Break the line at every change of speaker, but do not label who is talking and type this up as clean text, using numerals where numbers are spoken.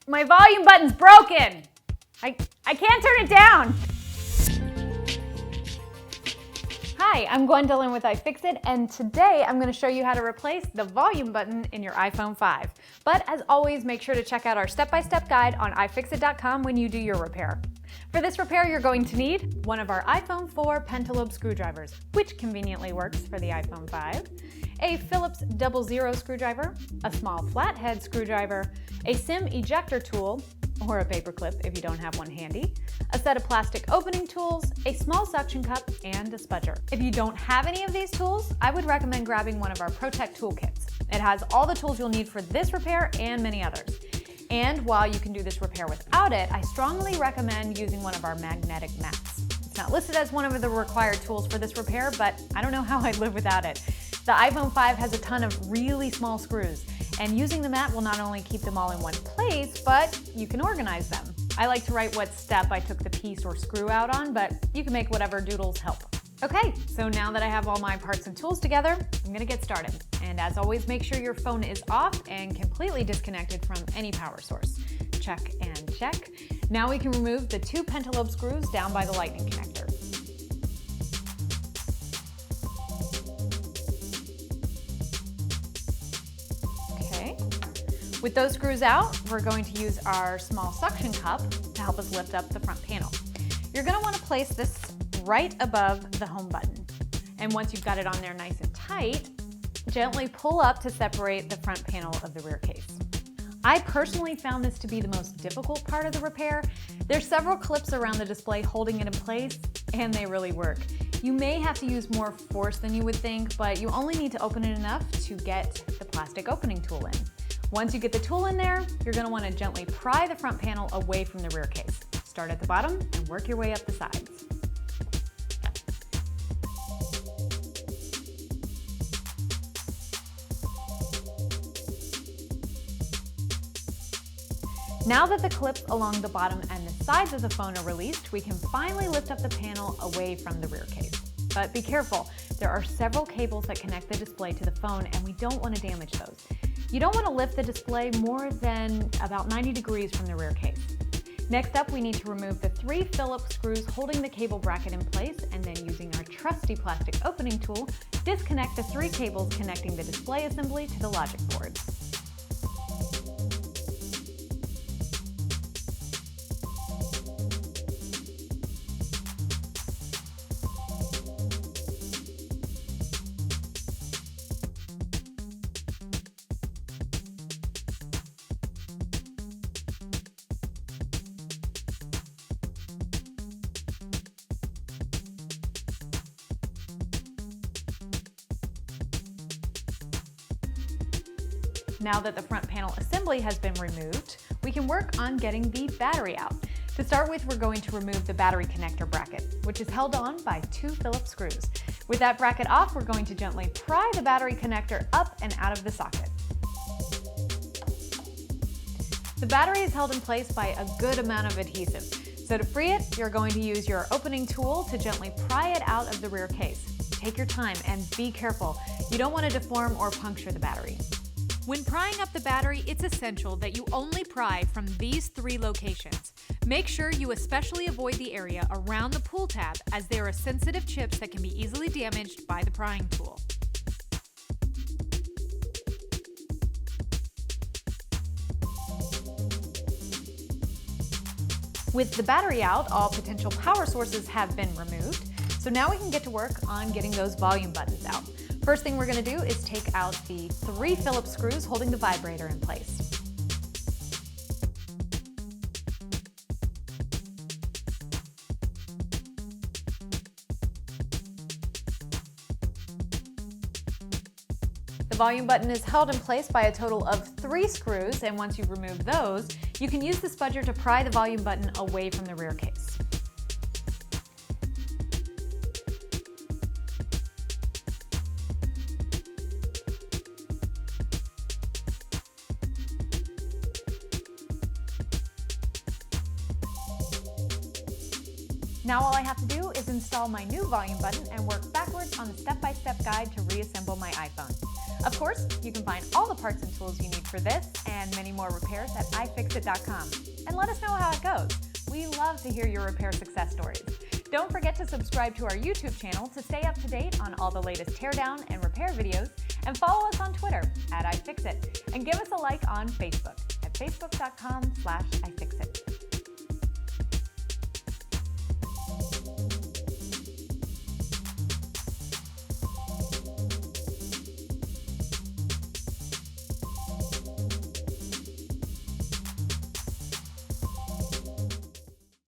My volume button's broken. I can't turn it down. Hi, I'm Gwendolyn with iFixit, and today I'm going to show you how to replace the volume button in your iPhone 5. But as always, make sure to check out our step-by-step guide on iFixit.com when you do your repair. For this repair, you're going to need one of our iPhone 4 PENTALOBE screwdrivers, which conveniently works for the iPhone 5, a Phillips 00 screwdriver, a small flathead screwdriver, a SIM ejector tool, or a paper clip if you don't have one handy, a set of plastic opening tools, a small suction cup, and a spudger. If you don't have any of these tools, I would recommend grabbing one of our Pro Tech Toolkits. It has all the tools you'll need for this repair and many others. And while you can do this repair without it, I strongly recommend using one of our magnetic mats. It's not listed as one of the required tools for this repair, but I don't know how I'd live without it. The iPhone 5 has a ton of really small screws, and using the mat will not only keep them all in one place, but you can organize them. I like to write what step I took the piece or screw out on, but you can make whatever doodles help. Okay, so now that I have all my parts and tools together, I'm gonna get started. And as always, make sure your phone is off and completely disconnected from any power source. Check and check. Now we can remove the two PENTALOBE screws down by the lightning connector. With those screws out, we're going to use our small suction cup to help us lift up the front panel. You're going to want to place this right above the home button. And once you've got it on there nice and tight, gently pull up to separate the front panel of the rear case. I personally found this to be the most difficult part of the repair. There's several clips around the display holding it in place, and they really work. You may have to use more force than you would think, but you only need to open it enough to get the plastic opening tool in. Once you get the tool in there, you're going to want to gently pry the front panel away from the rear case. Start at the bottom and work your way up the sides. Now that the clips along the bottom and the sides of the phone are released, we can finally lift up the panel away from the rear case. But be careful, there are several cables that connect the display to the phone, and we don't want to damage those. You don't want to lift the display more than about 90 degrees from the rear case. Next up, we need to remove the three Phillips screws holding the cable bracket in place, and then using our trusty plastic opening tool, disconnect the three cables connecting the display assembly to the logic boards. Now that the front panel assembly has been removed, we can work on getting the battery out. To start with, we're going to remove the battery connector bracket, which is held on by two Phillips screws. With that bracket off, we're going to gently pry the battery connector up and out of the socket. The battery is held in place by a good amount of adhesive. So to free it, you're going to use your opening tool to gently pry it out of the rear case. Take your time and be careful. You don't want to deform or puncture the battery. When prying up the battery, it's essential that you only pry from these three locations. Make sure you especially avoid the area around the pull tab, as there are sensitive chips that can be easily damaged by the prying tool. With the battery out, all potential power sources have been removed. So now we can get to work on getting those volume buttons out. First thing we're going to do is take out the three Phillips screws holding the vibrator in place. The volume button is held in place by a total of 3 screws, and once you've removed those, you can use the spudger to pry the volume button away from the rear case. Now all I have to do is install my new volume button and work backwards on the step-by-step guide to reassemble my iPhone. A course, you can find all the parts and tools you need for this and many more repairs at ifixit.com. And let us know how it goes. We love to hear your repair success stories. Don't forget to subscribe to our YouTube channel to stay up to date on all the latest teardown and repair videos, and follow us on Twitter at iFixit, and give us a like on Facebook at facebook.com/iFixit.